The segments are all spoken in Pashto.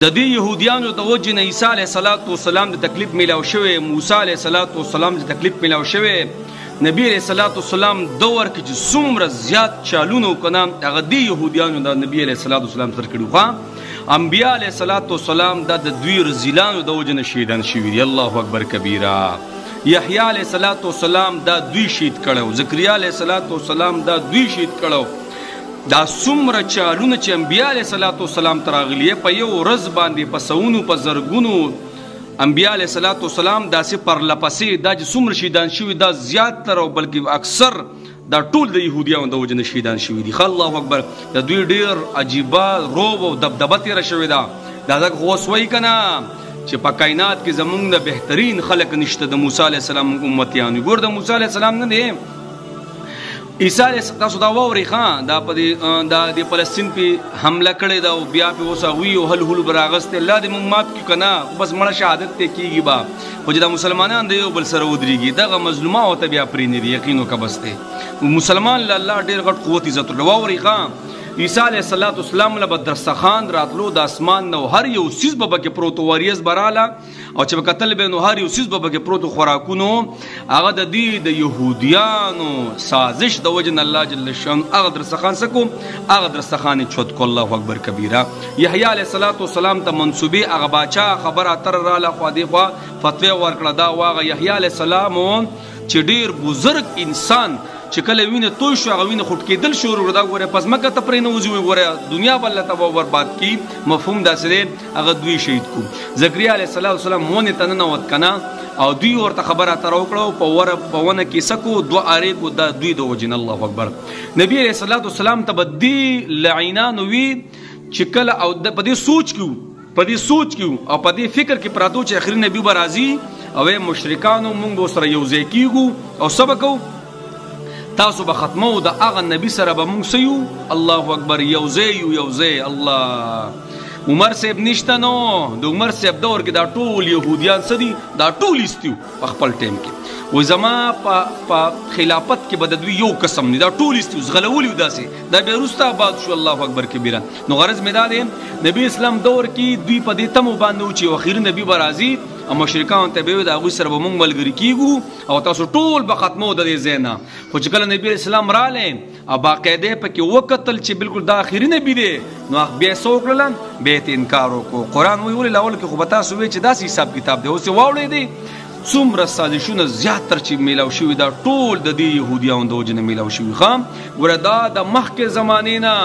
د دې يهوديانو د وجه نه عیسی علیه السلام د تکلیف میلاو شوی، موسی علیه السلام د تکلیف میلاو شوی، نبی علیه السلام دور کې چې څومره زیات چالونه وکړه هغه دې یهودیانو د نبی علیه السلام سره کړي وو. انبیا علیه السلام د دوی رزیلانو د وجه نه شهیدان شوي دي. الله اکبر کبیره. یحیی علیه السلام دا دوی شهید کړو، زکریا علیه السلام دا دوی شهید کړو. دا څومره چالونه چې انبیا علیه السلام ته راغلي په یو ورځ باندې په سوونو په زرګونو انبیا علیه السلام داسې پرلپسې دا چې څومره شهیدان شوي دا زیاتره او بلکې اکثر دا ټول د یهودیانو د وجه نه شهیدان شوي دي. الله اکبر. د دوی ډېر عجیبه روب او دبدبه تېره شوې ده. دا ځکه خو اوس وایي که نه چې په کائنات کې زمونږ نه بهترین خلک نشته د موسی علیه السلام امتیان. ګور د موسی علیه السلام نه دی، عیسی علیه تاسو دا واورئ ښه، دا د فلسطین پې حمله کړې ده او بیا پې اوس هغوی او هل به راغستې. الله دې موږ ماف کړي که نه، بس مړه شهادت ته کېږي به، خو چې دا مسلمانان د یو بل سره ودرېږي دغه مظلومه ورته بیا پرېنږدي. یقین وکړه بس دی مسلمان له الله ډېر غټ قوت عزت ورکړي. واورئ ښه، عیسی علیه السلام له به دسترخوان راتلو د اسمان نه هر یو څیز به پکې پروت و، وریځ به راله او چې به کتل به نو هر یو څیز به پکې پروت و خوراکونو. هغه د دې د یهودیانو سازش د وجه نه الله جل شانه هغه دسترخوان څه کو، هغه دسترخوان یې چوت کو. الله اکبر کبیره. یحیی علیه السلام ته منسوبې هغه باچا خبره اتر راله خوا دې خوا فتوی ورکړه. دا واغه یحیی علیه السلام چې ډېر بزرګ انسان چې کله وینه توی شو هغه وینه خوټ کېدل شروع کړه. دا ګوره پس مکه ته پرې نه وځي، ګوره دنیا به الله ته برباد کی. مفهوم داسې دی هغه دوی شهید کو. زکریا علیه السلام ونې ته ننوت که نه او دوی ورته خبره اتره وکړه په ونه کې څه کو دوه ارې کو دا دوی د وجې نه. الله اکبر. نبی علیه السلام ته به دې لعینانو وي چې کله او په دې سوچ کې او په دې فکر کې پراته چې اخري نبي به راځي او مشرکانو مونږ به سره یو ځای کېږو او څه به کوو تاسو به ختمو د هغه نبي سره به مونږ څه یو. الله اکبر. یو ځای. الله عمر صاحب نشته نو د عمر صاحب دور کې دا ټول یهودیان څه دي دا ټول ایستیو په خپل ټایم کې. وایي زما په خلافت کې به د دوی یو قسم دي دا ټول ایستیو زغلولي و داسې دا بیا وروسته آباد شو. الله اکبر کبیره. نو غرض مې دا دی نبي اسلام دور کې دوی په دې تمو باندې و چې اخري نبي به راځي او مشرکانو ته به وي د هغوی سره به مونږ ملګري کېږو او تاسو ټول به ختمو د دې ځای نه. خو چې کله نبي اسلام رالی او باقاعده یې پکې وکتل چې بلکل دا آخري نبي دی نو بیا یې څه وکړل بیا یې انکار وکړو. قرآن وایي ولې لاول کې خو به تاسو وایي چې داسې حساب کتاب دی. اوس یې واوړی دی څومره سازشونه زیاتر چې میلاو شوي دا ټول د دې یهودیانو د وجې نه میلاو شوي. ښه ګوره دا د مخکې زمانې نه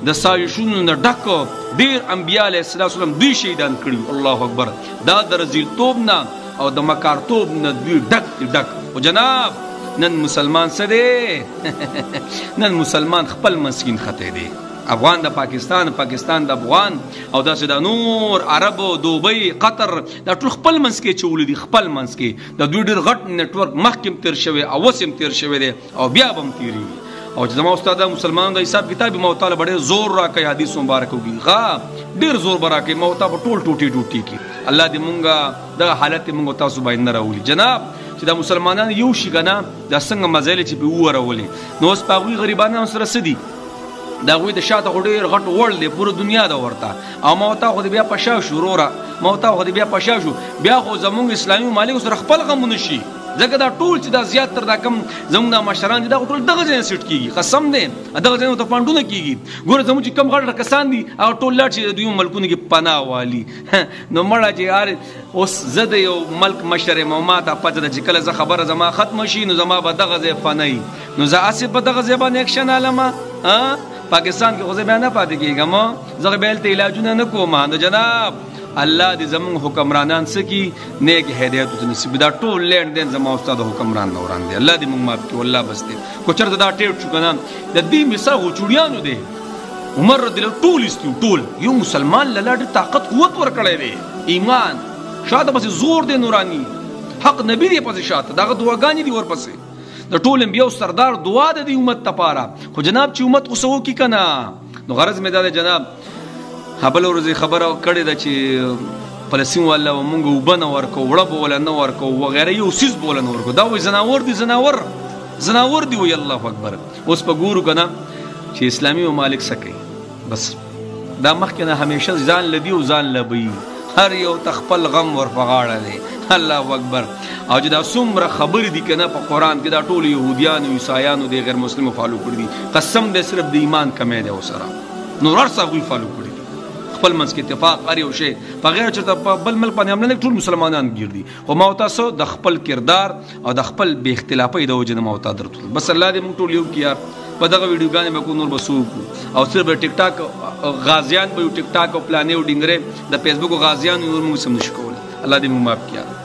د سازشونو نه ډک ډېر انبیا علیه السلام دوی شهیدان کړي. الله اکبر. دا د رذیلتوب نه او د مکارتوب نه دوی ډک. او جناب نن مسلمان څه دی نن مسلمان خپل مسکین خطی دی. افغان د پاکستان د افغان او داسې د نور عربو دوبۍ قطر دا ټول خپل منځ کې چولي دي. خپل منځ کې د دوی ډېر غټ نیټورک مخکې هم تېر شوی او اوس هم تېر شوی دی او بیا به هم تېرېږي. او چې زما استاد مسلمانانو د حساب کتاب ما ورته به ډېر زور راکوي حدیث مبارک وکړي ډېر زور به راکوي ما ورته به ټول ټوټې کړي. الله دې مونږ دغه حالت یې مونږ تاسو باندې نه راولي. جناب چې د مسلمانانو یو شي که نه دا څنګه مزایل چې پې وورولې نو اوس په هغوی غریبانانو سره څه دي د هغوی د شاته خو ډېر غټ وړ دی پوره دنیا ده ورته. او ما ورته خو د بیا پشا شو وروره ما ورته خو د بیا پشا شو بیا خو زمونږ اسلامي ممالکو سره خپل غمونه شي ځکه دا ټول چې دا زیاتر دا کم زموږ دا مشران دي دا ټول دغه ځای نه سیټ کېږي. قسم دی دغه ځای ته فنډونه کېږي. ګوره زموږ چې کم غټ کسان دي هغه ټول لاړ چې د دوی ملکونو کې پناه والي. نو مړه چې یار اوس زه د یو ملک مشر یم او ما ته پته ده چې کله زه خبره زما ختمه شي نو زما به دغه ځای فنایي نو زه هسې په دغه ځای باندې اکشن هلمه. پاکستان کې خو زه بیا نه پاتې کېږم زه بیا هلته علاجونه نه کوم. نو جناب الله دې زمونږ حکمرانان څه کي نیک هدایت ورته نصیب دا ټول لینډ دین زما استاد حکمران نه وران دی. الله دې مونږ معاف کړي والله بس دی. کو چېرته دا ټیټ شو که نه د دې مثال خو چوړیانو دی عمر رضی الله ټول ایستي ټول یو مسلمان له لا ډېر طاقت قوت ورکړی دی ایمان شاته پسې زور دی نوراني حق نبي دی پسې شاته دغه دعاګانې دي ورپسې د ټول انبیاو سردار دعا ده د امت دپاره. خو جناب چې امت خو څه وکړي که نه نو غرض مې دا دی جناب بله ورځ خبره کړې ده چې فلسطین والا به مونږ اوبه نه ورکوو وړه به وله نه ورکوو وغیره یو څیز به وله نه ورکوو. دا وایي زناور دي زناور دي وایي. الله اکبر. اوس به ګورو که نه چې اسلامي ممالک څه کوي. بس دا مخکې نه همیشه ځان لدی او ځان لبی هر یو تخپل غم ور پغاړه دی الله اکبر او چې دا څومره خبرې دي کنه په قران کې دا ټول يهوديان او عیسایانو د غیر مسلمانو فالو کړی دي قسم دې صرف د ایمان کمې ده وسره نور ارسه غوي فالو کړی دي خپل منځ کې اتفاق اړ یو شی په غیر چرته په بل ملک باندې هم نه ټول مسلمانان ګرځي او ما تاسو د خپل کردار او د خپل بے اختلافي د وجه نه ما درته بس الله دې موږ ټول یو کیار په دغه ویډیوګانې به کو نور بسو او صرف ټیک ټاک غازیان به ټیک ټاک او پلانې او ډینګره د فیسبوک غازیان نور موږ سم نشو کول الله دې موږ معاف کړي